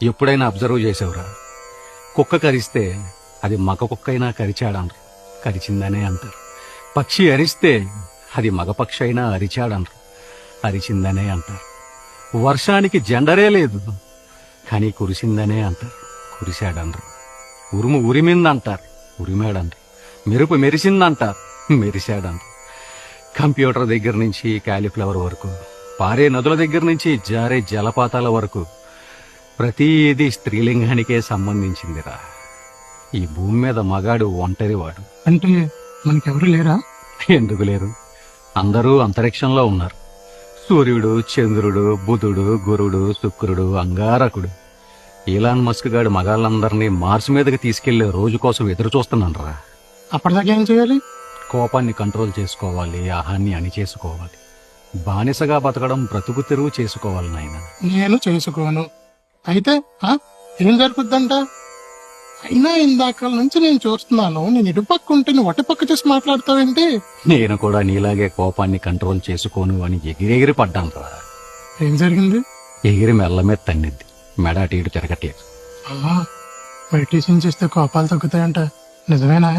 ఎప్పుడైనా అబ్జర్వ్ చేసావురా? కుక్క కరిస్తే అది మగ కుక్క అయినా కరిచాడనరు, కరిచిందనే అంటారు. పక్షి అరిస్తే అది మగ పక్షి అయినా అరిచాడనరు, అరిచిందనే అంటారు. వర్షానికి జెండరే లేదు, కానీ కురిసిందనే అంటారు, కురిశాడనరు. ఉరుము ఉరిమిందంటారు, ఉరిమాడనరు. మెరుపు మెరిసిందంటారు, మెరిశాడనరు. కంప్యూటర్ దగ్గర నుంచి కాలీఫ్లవర్ వరకు, పారే నదుల దగ్గర నుంచి జారే జలపాతాల వరకు ప్రతిదీ స్త్రీలింగానికే సంబంధించిందిరా. ఈ భూమి మీద మగాడు ఒంటరివాడు. అంటే మనకెవరు లేరా? ఎందుకు లేరు? అందరూ అంతరిక్షంలో ఉన్నారు. సూర్యుడు, చంద్రుడు, బుధుడు, గురుడు, శుక్రుడు, అంగారకుడు. ఈలాన్ మస్క్ గాడు మగాళ్ళందరినీ మార్స్ మీదకి తీసుకెళ్లే రోజు కోసం ఎదురు చూస్తున్నానరా. అప్పటిదాకా ఏం చేయాలి? కోపాన్ని కంట్రోల్ చేసుకోవాలి, ఆహాన్ని అణిచేసుకోవాలి. బానిసగా బతకడం బ్రతుకు తెరువు చేసుకోవాలి నాయన. నేను చేసుకోను. అయితే ఏం జరుగుద్దంట? అయినా ఇందాక నుంచి నేను చూస్తున్నాను, నేను ఇటుపక్క ఉంటే నువ్వు అటుపక్క చూసి మాట్లాడతావేంటి? నేను కూడా నీలాగే కోపాన్ని కంట్రోల్ చేసుకోను అని ఎగిరెగిరి పడ్డాను రా. ఏం జరిగింది? ఎగిరి మెల్ల మీద తన్నిద్ది, మెడ అటు ఇటు తిరగట్లేదు. మెడిటేషన్ చేస్తే కోపాలు తగ్గుతాయంట, నిజమేనా?